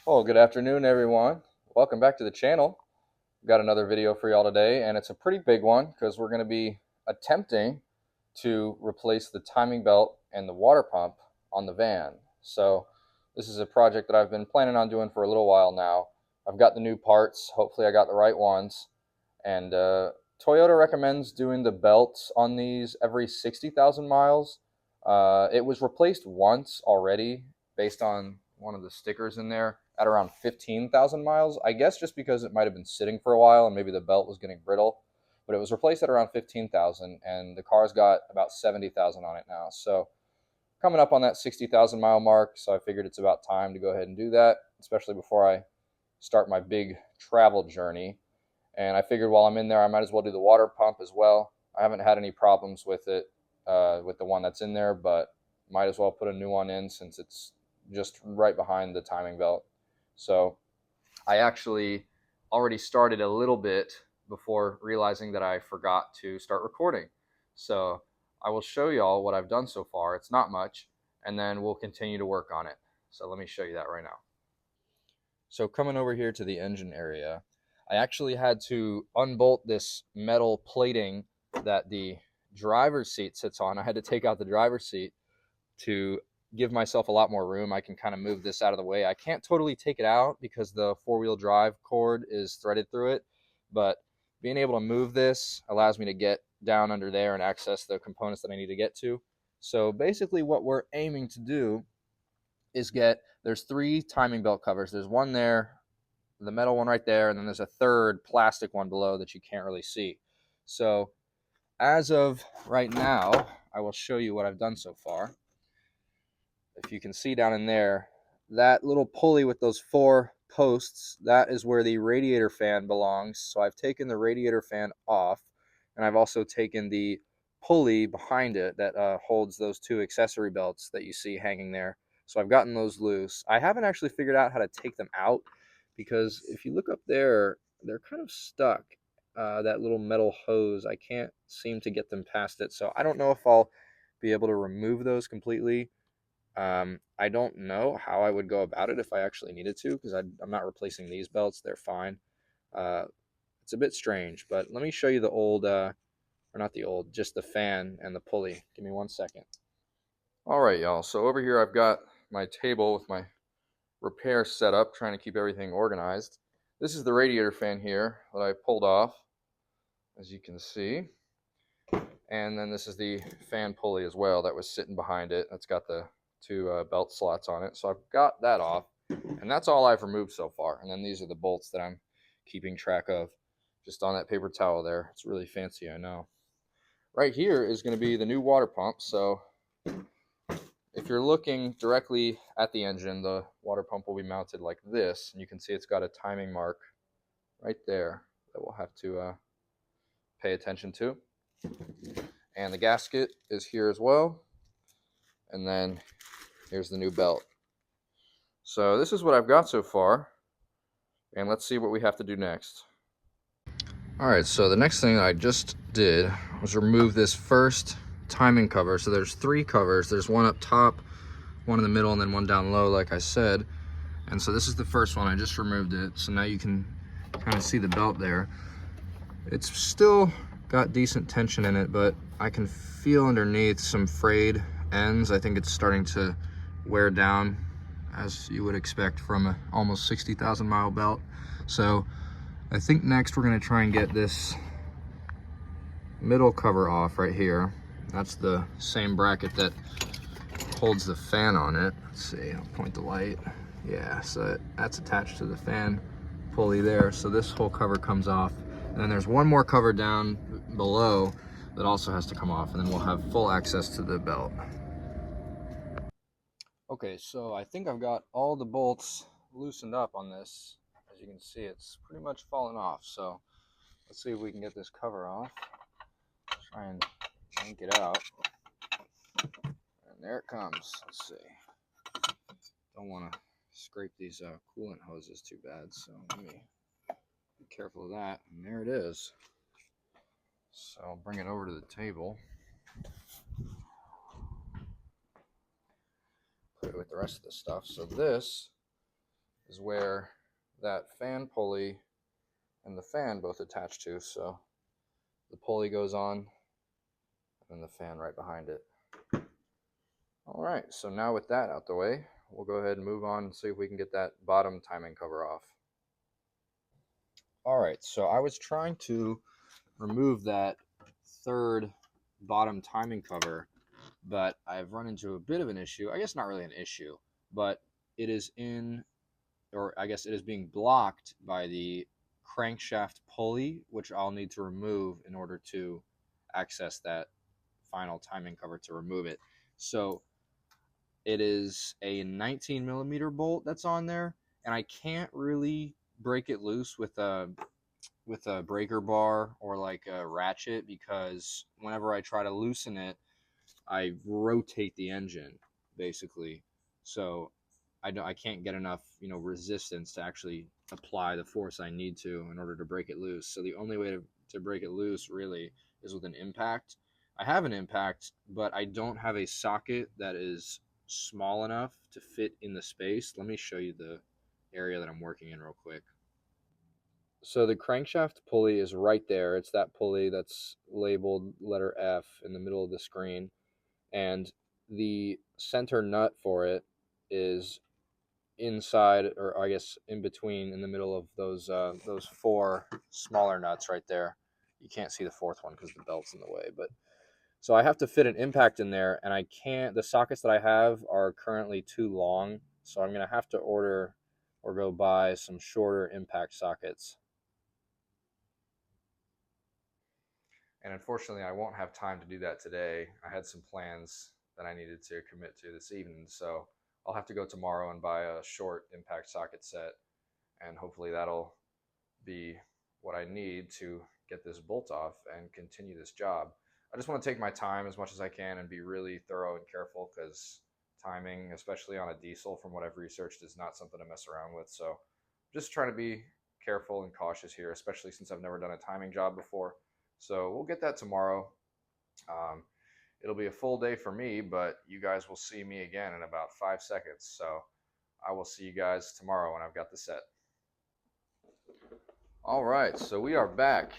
Well, good afternoon, everyone. Welcome back to the channel. Got another video for y'all today, and it's a pretty big one because we're going to be attempting to replace the timing belt and the water pump on the van. So this is a project that I've been planning on doing for a little while now. I've got the new parts. Hopefully I got the right ones. And Toyota recommends doing the belts on these every 60,000 miles. It was replaced once already based on one of the stickers in there at around 15,000 miles. I guess just because it might have been sitting for a while and maybe the belt was getting brittle. But it was replaced at around 15,000 and the car's got about 70,000 on it now. So coming up on that 60,000 mile mark. So I figured it's about time to go ahead and do that, especially before I start my big travel journey. And I figured while I'm in there, I might as well do the water pump as well. I haven't had any problems with it, with the one that's in there, but might as well put a new one in since it's just right behind the timing belt. So I actually already started a little bit before realizing that I forgot to start recording. So I will show y'all what I've done so far. It's not much, and then we'll continue to work on it. So let me show you that right now. So coming over here to the engine area, I actually had to unbolt this metal plating that the driver's seat sits on. I had to take out the driver's seat to give myself a lot more room. I can kind of move this out of the way. I can't totally take it out because the four-wheel drive cord is threaded through it, but being able to move this allows me to get down under there and access the components that I need to get to. So basically what we're aiming to do is there's 3 timing belt covers. There's one there, the metal one right there, and then there's a third plastic one below that you can't really see. So as of right now, I will show you what I've done so far. If you can see down in there, that little pulley with those 4 posts, that is where the radiator fan belongs. So I've taken the radiator fan off, and I've also taken the pulley behind it that holds those 2 accessory belts that you see hanging there. So I've gotten those loose. I haven't actually figured out how to take them out because if you look up there, they're kind of stuck. That little metal hose, I can't seem to get them past it. So I don't know if I'll be able to remove those completely. I don't know how I would go about it if I actually needed to, because I'm not replacing these belts. They're fine. It's a bit strange, but let me show you the old, or not the old, just the fan and the pulley. Give me 1 second. All right, y'all. So over here I've got my table with my repair set up, trying to keep everything organized. This is the radiator fan here that I pulled off, as you can see. And then this is the fan pulley as well that was sitting behind it. That's got the 2 belt slots on it. So I've got that off, and that's all I've removed so far. And then these are the bolts that I'm keeping track of just on that paper towel there. It's really fancy, I know. Right here is going to be the new water pump. So if you're looking directly at the engine, the water pump will be mounted like this, and you can see it's got a timing mark right there that we'll have to pay attention to. And the gasket is here as well. And then here's the new belt. So this is what I've got so far. And let's see what we have to do next. Alright, so the next thing that I just did was remove this first timing cover. So there's 3 covers. There's one up top, one in the middle, and then one down low, like I said. And so this is the first one. I just removed it. So now you can kind of see the belt there. It's still got decent tension in it, but I can feel underneath some frayed ends. I think it's starting to wear down, as you would expect from a almost 60,000 mile belt. So I think next we're going to try and get this middle cover off right here. That's the same bracket that holds the fan on it. Let's see, I'll point the light. Yeah, so that's attached to the fan pulley there. So this whole cover comes off. And then there's one more cover down below that also has to come off, and then we'll have full access to the belt. Okay, so I think I've got all the bolts loosened up on this. As you can see, it's pretty much fallen off. So let's see if we can get this cover off. Try and yank it out. And there it comes. Let's see. Don't want to scrape these coolant hoses too bad, so let me be careful of that. And there it is. So I'll bring it over to the table. Put it with the rest of the stuff. So this is where that fan pulley and the fan both attach to. So the pulley goes on and the fan right behind it. All right, so now with that out the way, we'll go ahead and move on and see if we can get that bottom timing cover off. All right, so I was trying to remove that third bottom timing cover, but I've run into a bit of an issue. I guess not really an issue, but it is in, or I guess it is being blocked by the crankshaft pulley, which I'll need to remove in order to access that final timing cover to remove it. So it is a 19 millimeter bolt that's on there, and I can't really break it loose with a breaker bar or like a ratchet, because whenever I try to loosen it, I rotate the engine basically. So I can't get enough resistance to actually apply the force I need to in order to break it loose. So the only way to break it loose really is with an impact. I have an impact, but I don't have a socket that is small enough to fit in the space. Let me show you the area that I'm working in real quick. So the crankshaft pulley is right there. It's that pulley that's labeled letter F in the middle of the screen. And the center nut for it is inside, or I guess in between, in the middle of those four smaller nuts right there. You can't see the fourth one because the belt's in the way, but so I have to fit an impact in there, and I can't. The sockets that I have are currently too long, so I'm gonna have to order or go buy some shorter impact sockets. And unfortunately, I won't have time to do that today. I had some plans that I needed to commit to this evening, so I'll have to go tomorrow and buy a short impact socket set, and hopefully that'll be what I need to get this bolt off and continue this job. I just want to take my time as much as I can and be really thorough and careful, because timing, especially on a diesel, from what I've researched, is not something to mess around with. So just trying to be careful and cautious here, especially since I've never done a timing job before. So we'll get that tomorrow. It'll be a full day for me, but you guys will see me again in about 5 seconds. So I will see you guys tomorrow when I've got the set. All right, so we are back.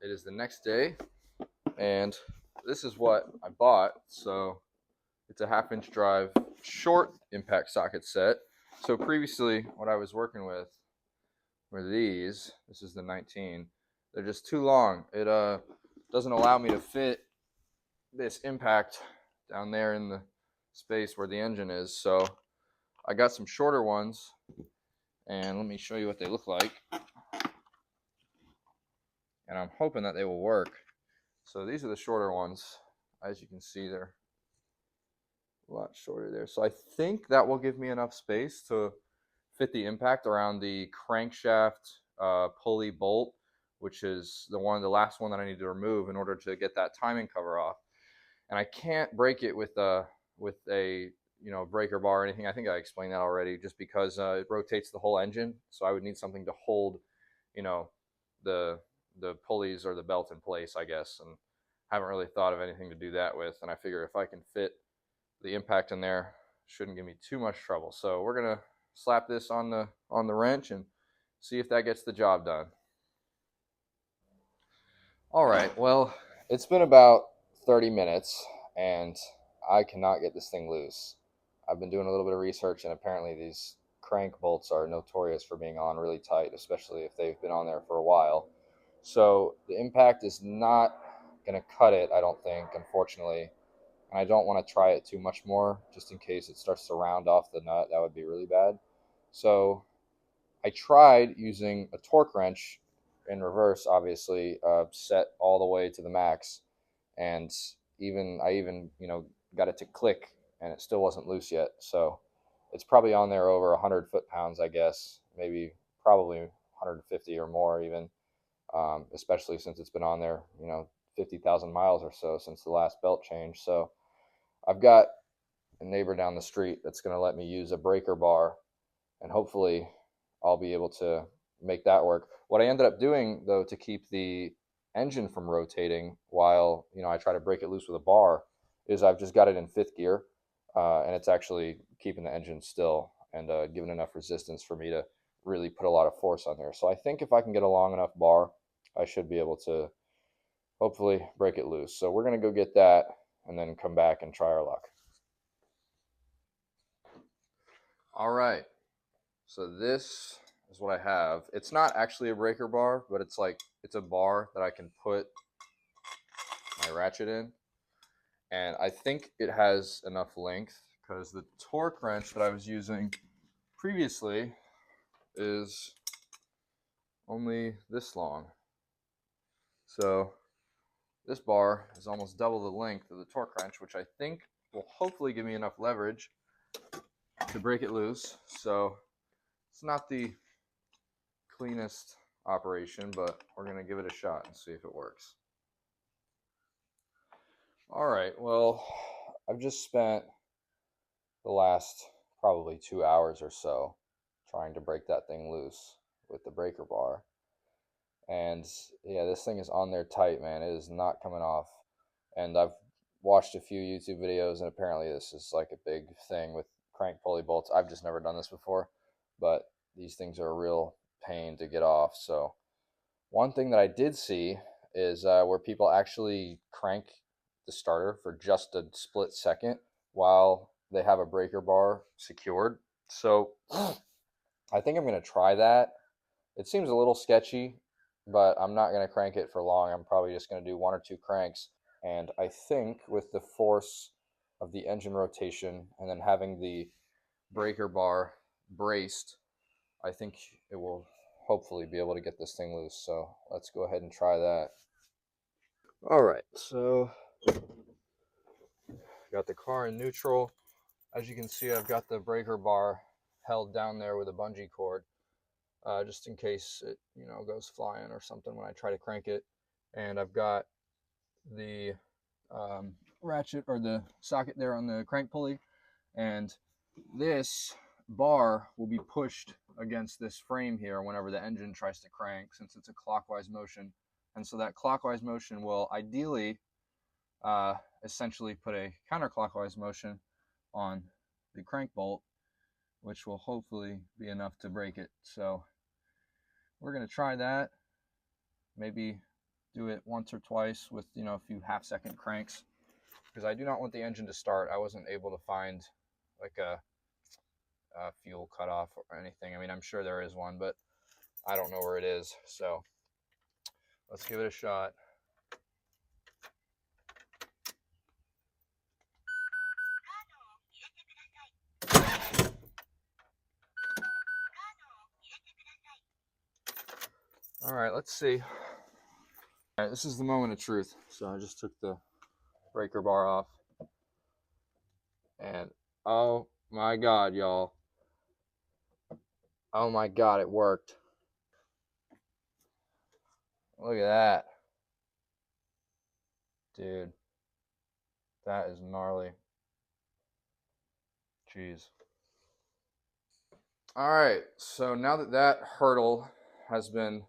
It is the next day, and this is what I bought. So it's a 1/2 inch drive short impact socket set. So previously what I was working with were these. This is the 19. They're just too long. It doesn't allow me to fit this impact down there in the space where the engine is. So I got some shorter ones, and let me show you what they look like. And I'm hoping that they will work. So these are the shorter ones. As you can see, they're a lot shorter there. So I think that will give me enough space to fit the impact around the crankshaft pulley bolt, which is the last one that I need to remove in order to get that timing cover off. And I can't break it with a breaker bar or anything. I think I explained that already, just because it rotates the whole engine. So I would need something to hold, the pulleys or the belt in place, I guess. And haven't really thought of anything to do that with. And I figure if I can fit the impact in there, shouldn't give me too much trouble. So we're gonna slap this on the wrench and see if that gets the job done. All right, well, it's been about 30 minutes and I cannot get this thing loose. I've been doing a little bit of research, and apparently these crank bolts are notorious for being on really tight, especially if they've been on there for a while. So the impact is not going to cut it, I don't think, unfortunately. And I don't want to try it too much more, just in case it starts to round off the nut. That would be really bad. So I tried using a torque wrench in reverse, obviously, set all the way to the max, and I even got it to click, and it still wasn't loose yet. So it's probably on there over 100 foot-pounds, I guess, maybe probably 150 or more even, especially since it's been on there 50,000 miles or so since the last belt change. So I've got a neighbor down the street that's going to let me use a breaker bar, and hopefully I'll be able to make that work. What I ended up doing, though, to keep the engine from rotating while I try to break it loose with a bar, is I've just got it in 5th gear, and it's actually keeping the engine still. and given enough resistance for me to really put a lot of force on there. So I think if I can get a long enough bar, I should be able to hopefully break it loose. So we're going to go get that and then come back and try our luck. All right. So this is what I have. It's not actually a breaker bar, but it's a bar that I can put my ratchet in. And I think it has enough length because the torque wrench that I was using previously is only this long. So this bar is almost double the length of the torque wrench, which I think will hopefully give me enough leverage to break it loose. So it's not the cleanest operation, but we're going to give it a shot and see if it works. All right, well, I've just spent the last probably 2 hours or so trying to break that thing loose with the breaker bar. And yeah, this thing is on there tight, man. It is not coming off. And I've watched a few YouTube videos, and apparently this is like a big thing with crank pulley bolts. I've just never done this before, but these things are a real pain to get off. So one thing that I did see is where people actually crank the starter for just a split second while they have a breaker bar secured. So I think I'm going to try that. It seems a little sketchy, but I'm not going to crank it for long. I'm probably just going to do 1 or 2 cranks. And I think with the force of the engine rotation and then having the breaker bar braced, I think it will hopefully be able to get this thing loose. So let's go ahead and try that. All right, so got the car in neutral. As you can see, I've got the breaker bar held down there with a bungee cord, just in case it, goes flying or something when I try to crank it. And I've got the ratchet or the socket there on the crank pulley, and this bar will be pushed against this frame here whenever the engine tries to crank, since it's a clockwise motion. And so that clockwise motion will ideally essentially put a counterclockwise motion on the crank bolt, which will hopefully be enough to break it. So we're going to try that, maybe do it once or twice with a few half-second cranks, because I do not want the engine to start. I wasn't able to find like a fuel cutoff or anything. I mean, I'm sure there is one, but I don't know where it is. So let's give it a shot. All right, let's see. All right, this is the moment of truth. So I just took the breaker bar off, and oh my God, y'all. Oh my God, it worked. Look at that. Dude, that is gnarly. Jeez. All right, so now that that hurdle has been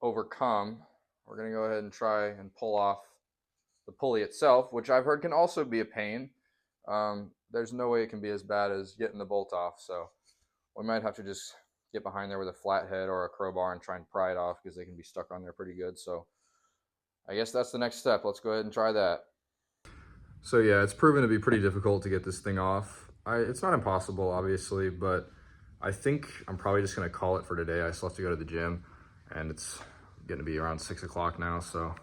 overcome, we're going to go ahead and try and pull off the pulley itself, which I've heard can also be a pain. There's no way it can be as bad as getting the bolt off, so we might have to just get behind there with a flathead or a crowbar and try and pry it off, because they can be stuck on there pretty good. So I guess that's the next step. Let's go ahead and try that. So yeah, it's proven to be pretty difficult to get this thing off. It's not impossible, obviously, but I think I'm probably just gonna call it for today. I still have to go to the gym, and it's getting to be around 6 o'clock now. So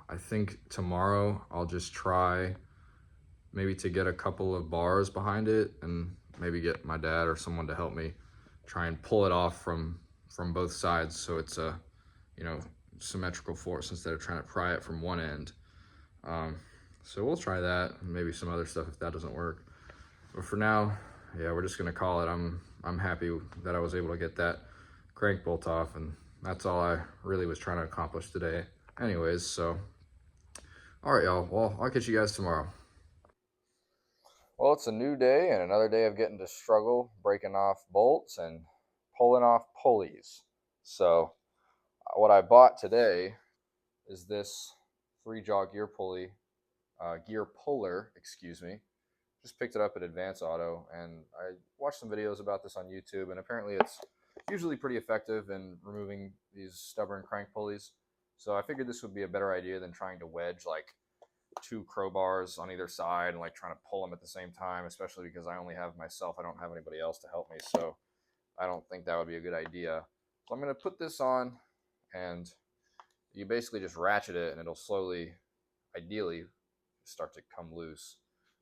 I think tomorrow I'll just try maybe to get a couple of bars behind it, and maybe get my dad or someone to help me try and pull it off from both sides, so it's a symmetrical force instead of trying to pry it from one end. So we'll try that, and maybe some other stuff if that doesn't work. But for now, yeah, we're just gonna call it. I'm happy that I was able to get that crank bolt off, and that's all I really was trying to accomplish today. Anyways, so all right, y'all. Well, I'll catch you guys tomorrow. Well, it's a new day and another day of getting to struggle breaking off bolts and pulling off pulleys. So what I bought today is this 3-jaw gear puller, excuse me, just picked it up at Advance Auto, and I watched some videos about this on YouTube, and apparently it's usually pretty effective in removing these stubborn crank pulleys. So I figured this would be a better idea than trying to wedge like two crowbars on either side and like trying to pull them at the same time, especially because I only have myself. I don't have anybody else to help me, so I don't think that would be a good idea. So I'm going to put this on, and you basically just ratchet it and it'll slowly, ideally, start to come loose.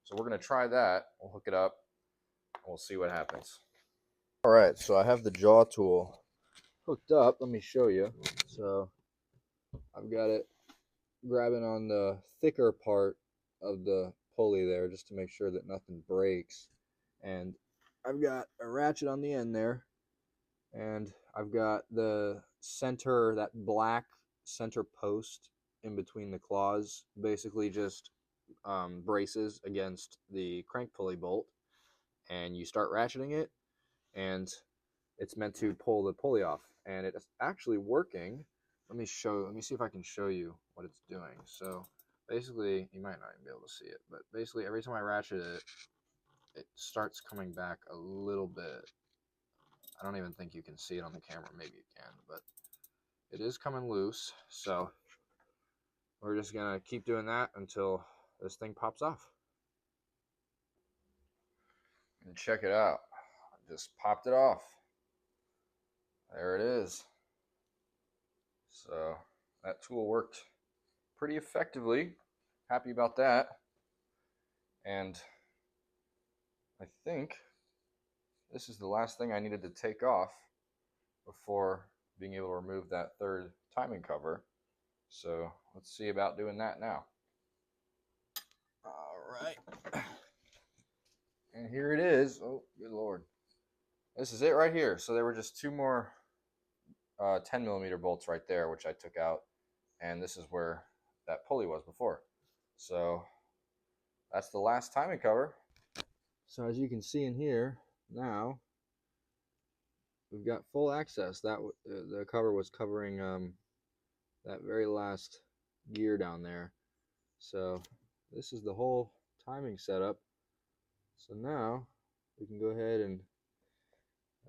So we're going to try that. We'll hook it up and we'll see what happens. All right, so I have the jaw tool hooked up. Let me show you. So I've got it grabbing on the thicker part of the pulley there just to make sure that nothing breaks. And I've got a ratchet on the end there. And I've got the center, that black center post in between the claws, basically just braces against the crank pulley bolt. And you start ratcheting it, and it's meant to pull the pulley off. And it's actually working. Let me see if I can show you what it's doing. So basically, you might not even be able to see it, but basically every time I ratchet it, it starts coming back a little bit. I don't even think you can see it on the camera. Maybe you can, but it is coming loose. So we're just gonna keep doing that until this thing pops off. And check it out. I just popped it off. There it is. So that tool worked pretty effectively. Happy about that. And I think this is the last thing I needed to take off before being able to remove that third timing cover. So let's see about doing that now. All right. And here it is. Oh, good Lord. This is it right here. So there were just two more 10mm bolts right there, which I took out. And this is where that pulley was before. So that's the last timing cover. So as you can see in here, now we've got full access. That the cover was covering that very last gear down there. So this is the whole timing setup. So now we can go ahead and,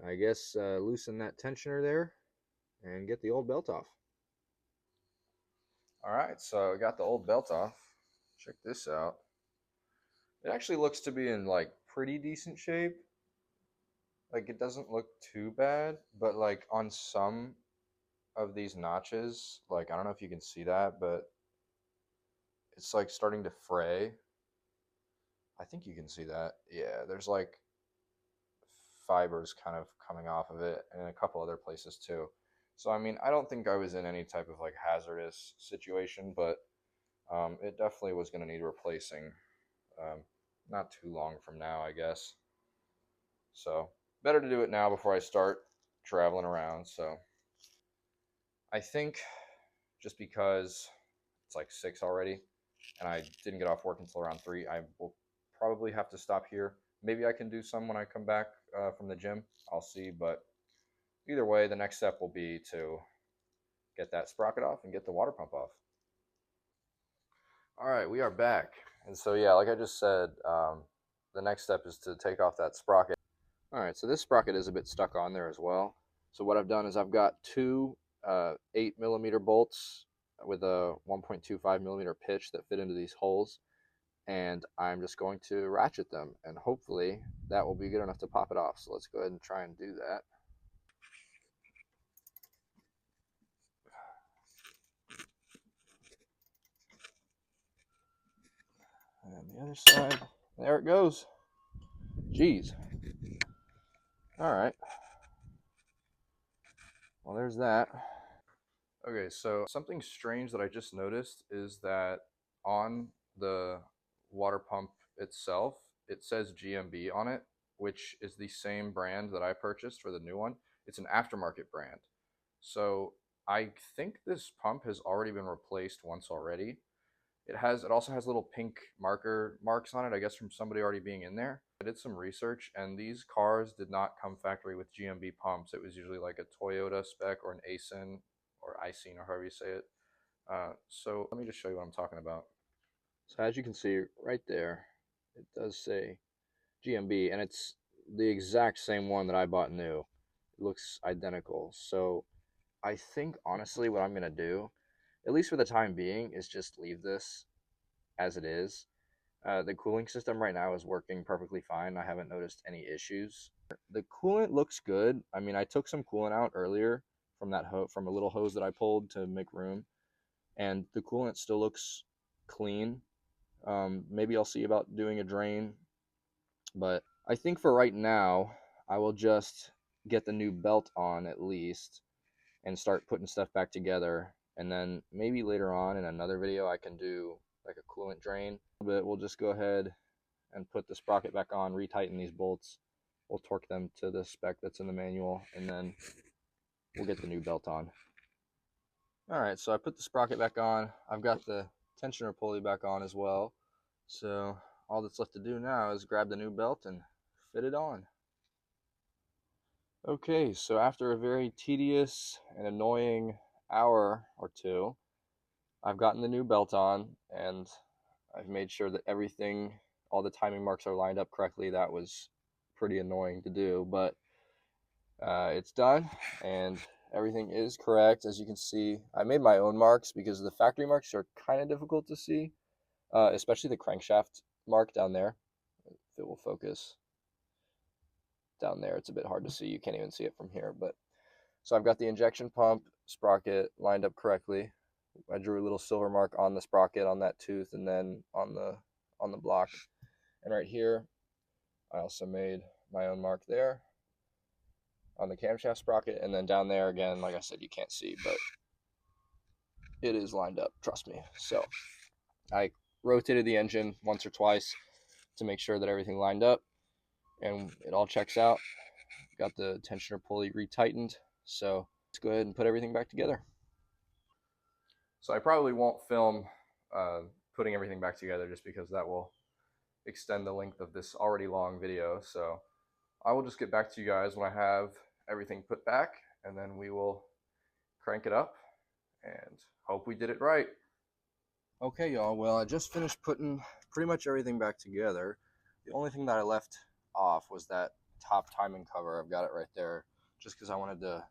I guess, loosen that tensioner there and get the old belt off. All right, so I got the old belt off. Check this out. It actually looks to be in like pretty decent shape. Like it doesn't look too bad, but like on some of these notches, like I don't know if you can see that, but it's like starting to fray. I think you can see that. Yeah, there's like fibers kind of coming off of it, and a couple other places too. So I mean, I don't think I was in any type of like hazardous situation, but it definitely was going to need replacing not too long from now, I guess. So better to do it now before I start traveling around. So I think just because it's like 6 already and I didn't get off work until around 3, I will probably have to stop here. Maybe I can do some when I come back from the gym. I'll see, but either way, the next step will be to get that sprocket off and get the water pump off. All right, we are back. And so, yeah, like I just said, the next step is to take off that sprocket. All right, so this sprocket is a bit stuck on there as well. So what I've done is I've got two 8mm bolts with a 1.25mm pitch that fit into these holes. And I'm just going to ratchet them, and hopefully that will be good enough to pop it off. So let's go ahead and try and do that. And the other side, there it goes. Jeez. All right. Well, there's that. Okay, so something strange that I just noticed is that on the water pump itself, it says GMB on it, which is the same brand that I purchased for the new one. It's an aftermarket brand. So I think this pump has already been replaced once already. It also has little pink marks on it, I guess from somebody already being in there. I did some research, and these cars did not come factory with GMB pumps. It was usually like a Toyota spec or an Aisin or Aisin or however you say it. So let me just show you what I'm talking about. So as you can see right there, It does say GMB, and it's the exact same one that I bought new. It looks identical. So I think honestly what I'm gonna do, at least for the time being, is just leave this as it is. The cooling system right now is working perfectly fine. I haven't noticed any issues. The coolant looks good. I mean, I took some coolant out earlier from from a little hose that I pulled to make room, and the coolant still looks clean. Maybe I'll see about doing a drain, but I think for right now, I will just get the new belt on at least and start putting stuff back together. And then maybe later on in another video, I can do like a coolant drain. But we'll just go ahead and put the sprocket back on, retighten these bolts. We'll torque them to the spec that's in the manual, and then we'll get the new belt on. All right, so I put the sprocket back on. I've got the tensioner pulley back on as well. So all that's left to do now is grab the new belt and fit it on. Okay, so after a very tedious and annoying hour or two, I've gotten the new belt on, and I've made sure that everything, all the timing marks are lined up correctly. That was pretty annoying to do, but it's done, and everything is correct. As you can see, I made my own marks because the factory marks are kind of difficult to see, especially the crankshaft mark down there. If it will focus down there, it's a bit hard to see. You can't even see it from here, but so I've got the injection pump sprocket lined up correctly. I drew a little silver mark on the sprocket on that tooth, and then on the block. And right here, I also made my own mark there on the camshaft sprocket, and then down there again, like I said, you can't see, but it is lined up, trust me. So I rotated the engine once or twice to make sure that everything lined up, and it all checks out. Got the tensioner pulley retightened, so let's go ahead and put everything back together. So I probably won't film putting everything back together just because that will extend the length of this already long video. So I will just get back to you guys when I have everything put back, and then we will crank it up and hope we did it right. Okay, y'all, well, I just finished putting pretty much everything back together. The only thing that I left off was that top timing cover. I've got it right there just because I wanted to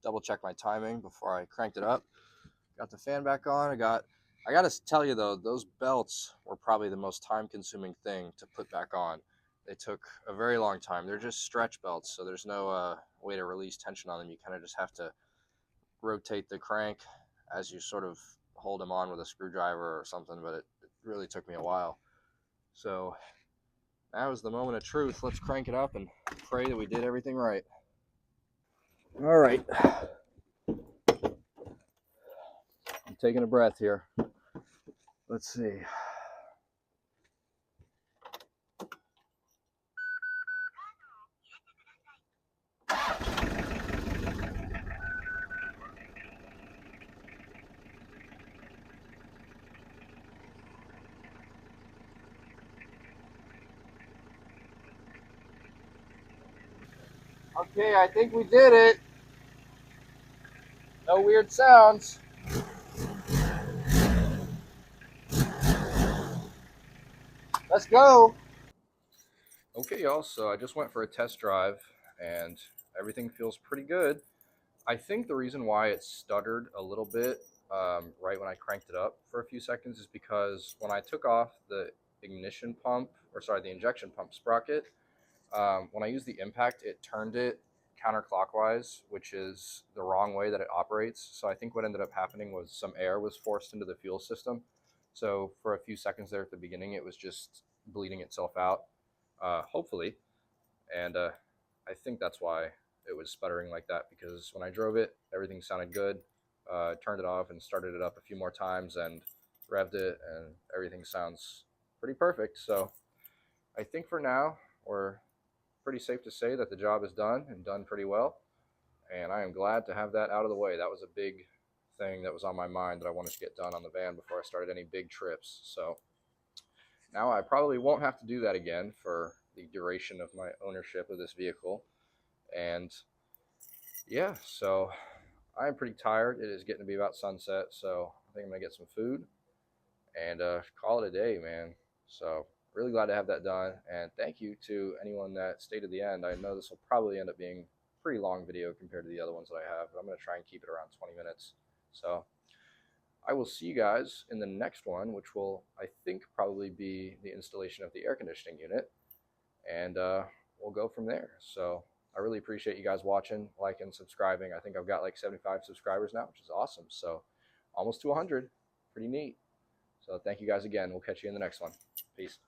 double check my timing before I cranked it up. Got the fan back on. I got to tell you though, those belts were probably the most time consuming thing to put back on. They took a very long time. They're just stretch belts, so there's no way to release tension on them. You kind of just have to rotate the crank as you sort of hold them on with a screwdriver or something, but it really took me a while. So now is the moment of truth. Let's crank it up and pray that we did everything right. All right. I'm taking a breath here. Let's see. Okay, I think we did it. No weird sounds. Let's go. Okay, y'all, so I just went for a test drive and everything feels pretty good. I think the reason why it stuttered a little bit right when I cranked it up for a few seconds is because when I took off the ignition pump, or sorry, the injection pump sprocket, when I used the impact, it turned it counterclockwise, which is the wrong way that it operates. So I think what ended up happening was some air was forced into the fuel system. So for a few seconds there at the beginning, it was just bleeding itself out, hopefully. And I think that's why it was sputtering like that, because when I drove it, everything sounded good. Turned it off and started it up a few more times and revved it, and everything sounds pretty perfect. So I think for now, we're pretty safe to say that the job is done and done pretty well. And I am glad to have that out of the way. That was a big thing that was on my mind that I wanted to get done on the van before I started any big trips. So now I probably won't have to do that again for the duration of my ownership of this vehicle. And yeah, so I'm pretty tired. It is getting to be about sunset, so I think I'm gonna get some food and call it a day, man. So really glad to have that done. And thank you to anyone that stayed to the end. I know this will probably end up being a pretty long video compared to the other ones that I have, but I'm going to try and keep it around 20 minutes. So I will see you guys in the next one, which will, I think, probably be the installation of the air conditioning unit. And we'll go from there. So I really appreciate you guys watching, liking, subscribing. I think I've got like 75 subscribers now, which is awesome. So almost to 100. Pretty neat. So thank you guys again. We'll catch you in the next one. Peace.